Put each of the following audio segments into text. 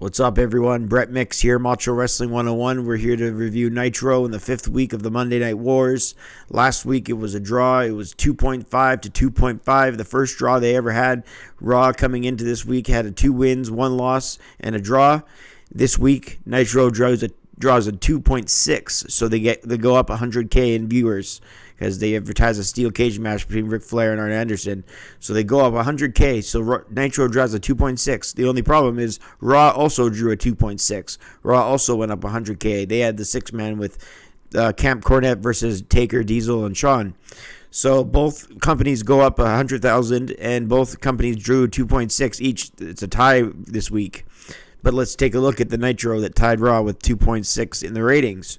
What's up, everyone? Brett Mix here, Macho Wrestling 101. We're here to review Nitro in the 5th week of the Monday Night Wars. Last week it was a draw. It was 2.5 to 2.5, the first draw they ever had. Raw coming into this week had a 2 wins, 1 loss, and a draw. This week, Nitro draws a 2.6, so they go up 100K in viewers because they advertise a steel cage match between FLAIR and ARN Anderson. So they go up 100K, so Nitro draws a 2.6. The only problem is Raw also drew a 2.6. Raw also went up 100K. They had the 6-man with Camp Cornette versus Taker, Diesel, and Shawn. So both companies go up 100,000, and both companies drew 2.6 each. It's a tie this week. But let's take a look at the Nitro that tied Raw with 2.6 in the ratings.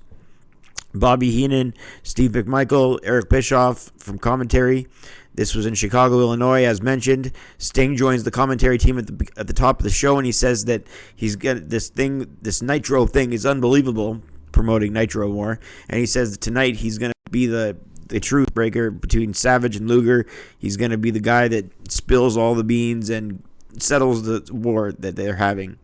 Bobby Heenan, Steve McMichael, Eric Bischoff from commentary. This was in Chicago, Illinois, as mentioned. Sting joins the commentary team at the top of the show, and he says that he's got this Nitro thing is unbelievable, promoting Nitro more. And he says that tonight he's going to be the truth breaker between Savage and Luger. He's going to be the guy that spills all the beans and settles the war that they're having.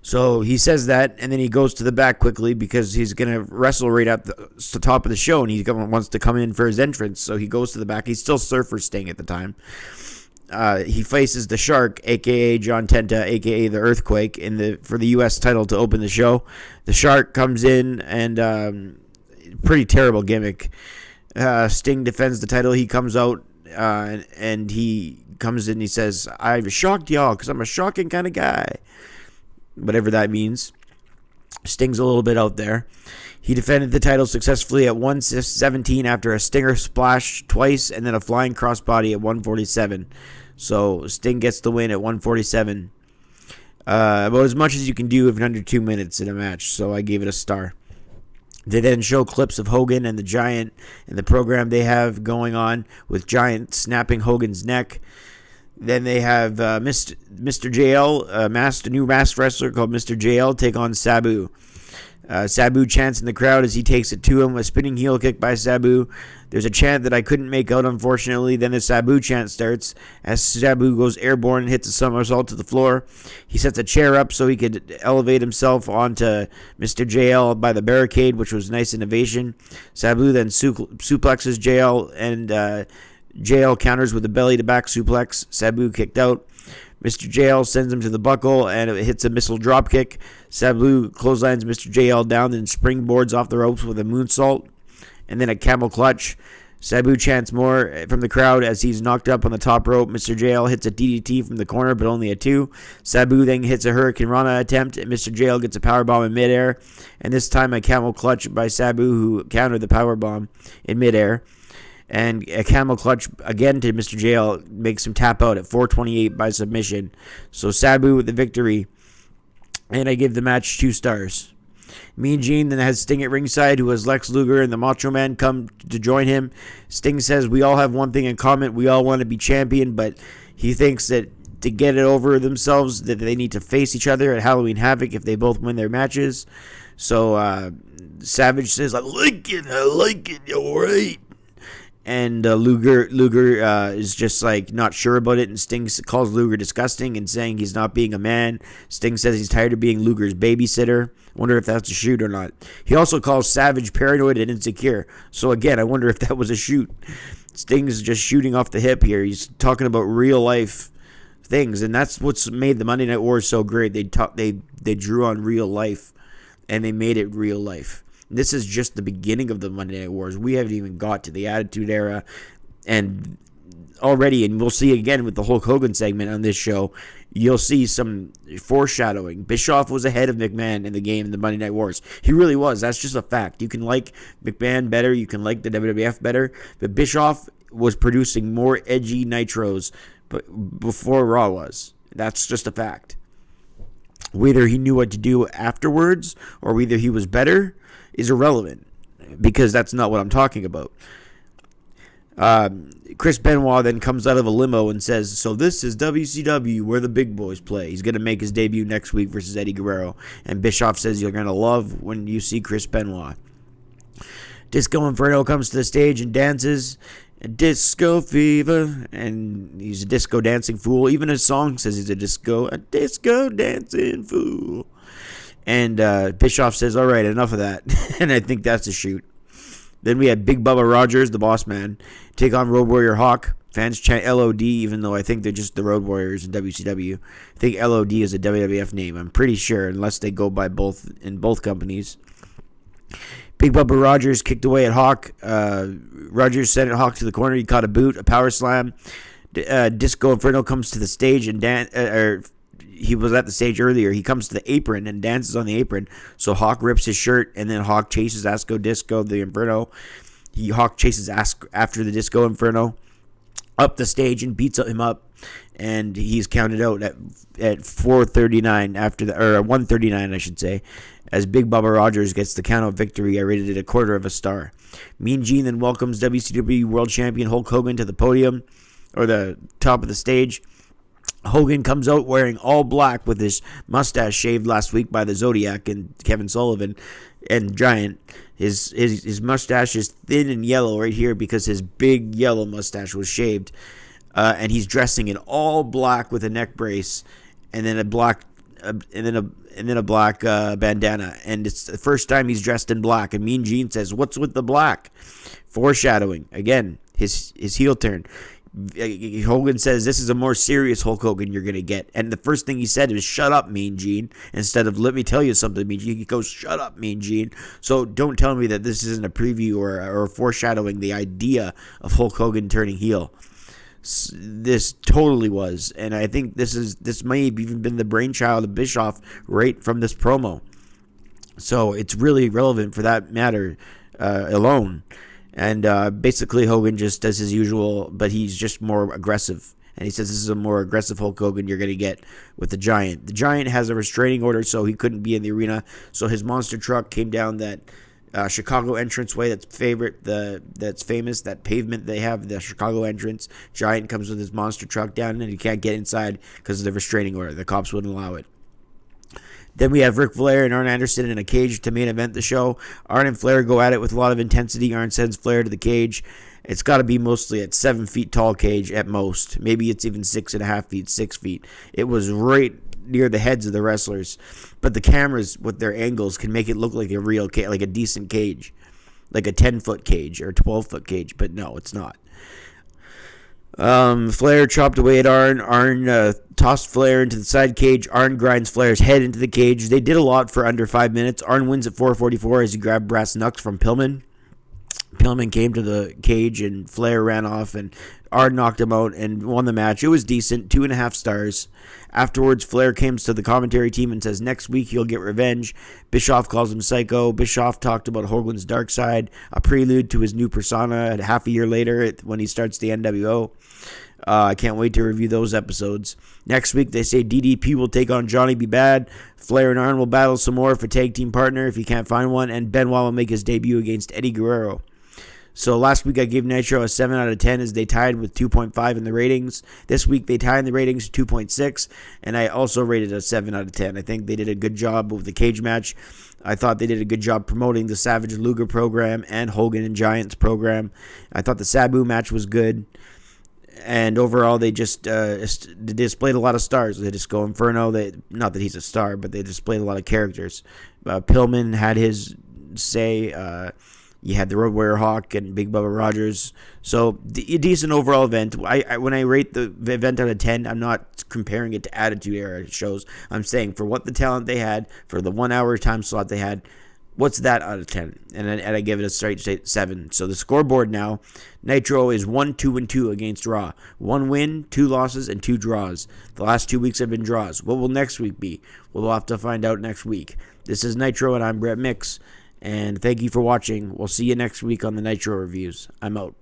So he says that, and then he goes to the back quickly because he's going to wrestle right at the top of the show, and he wants to come in for his entrance. So he goes to the back. He's still Surfer Sting at the time. He faces the Shark, a.k.a. John Tenta, a.k.a. the Earthquake, for the U.S. title to open the show. The Shark comes in, and pretty terrible gimmick. Sting defends the title. He comes out, and he comes in and he says, "I've shocked y'all because I'm a shocking kind of guy." Whatever that means. Sting's a little bit out there. He defended the title successfully at 117 after a Stinger splash twice and then a flying crossbody at 147. So Sting gets the win at 147. About as much as you can do in under 2 minutes in a match, so I gave it a star. They then show clips of Hogan and the Giant in the program they have going on, with Giant snapping Hogan's neck. Then they have Mr. JL, a new masked wrestler called Mr. JL, take on Sabu. Sabu chants in the crowd as he takes it to him. A spinning heel kick by Sabu. There's a chant that I couldn't make out, unfortunately. Then the Sabu chant starts as Sabu goes airborne and hits a somersault to the floor. He sets a chair up so he could elevate himself onto Mr. JL by the barricade, which was nice innovation. Sabu then suplexes JL, and JL counters with a belly-to-back suplex. Sabu kicked out. Mr. JL sends him to the buckle, and it hits a missile dropkick. Sabu clotheslines Mr. JL down, then springboards off the ropes with a moonsault, and then a camel clutch. Sabu chants more from the crowd as he's knocked up on the top rope. Mr. JL hits a DDT from the corner, but only a 2. Sabu then hits a Hurricane Rana attempt, and Mr. JL gets a powerbomb in midair, and this time a camel clutch by Sabu, who countered the powerbomb in midair. And a camel clutch again to Mr. JL makes him tap out at 428 by submission. So Sabu with the victory. And I give the match 2 stars. Mean Gene then has Sting at ringside, who has Lex Luger and the Macho Man come to join him. Sting says we all have one thing in common. We all want to be champion, but he thinks that to get it over themselves, that they need to face each other at Halloween Havoc if they both win their matches. So Savage says, I like it, you're right. And Luger is just like not sure about it, and Sting calls Luger disgusting and saying he's not being a man. Sting says he's tired of being Luger's babysitter. Wonder if that's a shoot or not. He also calls Savage paranoid and insecure. So again, I wonder if that was a shoot. Sting's just shooting off the hip here. He's talking about real life things, and that's what's made the Monday Night Wars so great. They drew on real life, and they made it real life. This is just the beginning of the Monday Night Wars. We haven't even got to the Attitude Era. And already, and we'll see again with the Hulk Hogan segment on this show, you'll see some foreshadowing. Bischoff was ahead of McMahon in the game in the Monday Night Wars. He really was. That's just a fact. You can like McMahon better. You can like the WWF better. But Bischoff was producing more edgy Nitros before Raw was. That's just a fact. Whether he knew what to do afterwards or whether he was better is irrelevant, because that's not what I'm talking about. Chris Benoit then comes out of a limo and says, so this is WCW, where the big boys play. He's going to make his debut next week versus Eddie Guerrero. And Bischoff says you're going to love when you see Chris Benoit. Disco Inferno comes to the stage and dances. Disco fever, and he's a disco dancing fool. Even his song says he's a disco dancing fool. And Bischoff says, all right, enough of that. And I think that's a shoot. Then we had Big Bubba Rogers, the boss man, take on Road Warrior Hawk. Fans chant LOD, even though I think they're just the Road Warriors in WCW. I think LOD is a WWF name. I'm pretty sure, unless they go by both in both companies. Big Bubba Rogers kicked away at Hawk. Rogers sent Hawk to the corner. He caught a boot, a power slam. Disco Inferno comes to the stage and he was at the stage earlier. He comes to the apron and dances on the apron. So Hawk rips his shirt, and then Hawk chases Disco the Inferno. Hawk chases after the Disco Inferno up the stage and beats him up, and he's counted out at 4:39 after the, or 1:39 I should say, as Big Bubba Rogers gets the count out victory. I rated it a 1/4 star. Mean Gene then welcomes WCW World Champion Hulk Hogan to the podium, or the top of the stage. Hogan comes out wearing all black with his mustache shaved last week by the Zodiac and Kevin Sullivan and Giant. His mustache is thin and yellow right here because his big yellow mustache was shaved. And he's dressing in all black with a neck brace and then a black bandana. And it's the first time he's dressed in black. And Mean Gene says, "What's with the black?" Foreshadowing again his heel turn. Hogan says, "This is a more serious Hulk Hogan you're going to get." And the first thing he said was, "Shut up, Mean Gene." Instead of, "Let me tell you something, Mean Gene," he goes, "Shut up, Mean Gene." So don't tell me that this isn't a preview or foreshadowing the idea of Hulk Hogan turning heel. This totally was. And I think this may have even been the brainchild of Bischoff right from this promo. So it's really relevant for that matter alone. And basically Hogan just does his usual, but he's just more aggressive. And he says this is a more aggressive Hulk Hogan you're going to get with the Giant. The Giant has a restraining order, so he couldn't be in the arena. So his monster truck came down that Chicago entranceway that's famous, that pavement they have, the Chicago entrance. Giant comes with his monster truck down, and he can't get inside because of the restraining order. The cops wouldn't allow it. Then we have Ric Flair and Arn Anderson in a cage to main event the show. Arn and Flair go at it with a lot of intensity. Arn sends Flair to the cage. It's got to be mostly at 7 feet tall cage at most. Maybe it's even 6.5 feet, 6 feet. It was right near the heads of the wrestlers. But the cameras with their angles can make it look like a real cage, like a decent cage. Like a 10-foot cage or a 12-foot cage. But no, it's not. Flair chopped away at Arn. Arn tossed Flair into the side cage. Arn grinds Flair's head into the cage. They did a lot for under 5 minutes. Arn wins at 4:44 as he grabbed brass knucks from Pillman. Pillman came to the cage and Flair ran off, and Arn knocked him out and won the match. It was decent, 2.5 stars. Afterwards, Flair comes to the commentary team and says next week he'll get revenge. Bischoff calls him psycho. Bischoff talked about Hogan's dark side, a prelude to his new persona half a year later when he starts the NWO. I can't wait to review those episodes. Next week, they say DDP will take on Johnny B. Bad. Flair and Arn will battle some more for tag team partner if he can't find one. And Benoit will make his debut against Eddie Guerrero. So last week I gave Nitro a 7 out of 10 as they tied with 2.5 in the ratings. This week they tied in the ratings 2.6, and I also rated a 7 out of 10. I think they did a good job with the cage match. I thought they did a good job promoting the Savage Luger program and Hogan and Giants program. I thought the Sabu match was good. And overall, they just displayed a lot of stars. The Disco Inferno, not that he's a star, but they displayed a lot of characters. Pillman had his say. You had the Road Warrior Hawk and Big Bubba Rogers. So, a decent overall event. When I rate the event out of 10, I'm not comparing it to Attitude Era shows. I'm saying for what the talent they had, for the 1 hour time slot they had, what's that out of 10? And I give it a straight 7. So the scoreboard now, Nitro is 1-2-2 against Raw. 1 win, 2 losses, and 2 draws. The last 2 weeks have been draws. What will next week be? We'll have to find out next week. This is Nitro, and I'm Brett Mix. And thank you for watching. We'll see you next week on the Nitro Reviews. I'm out.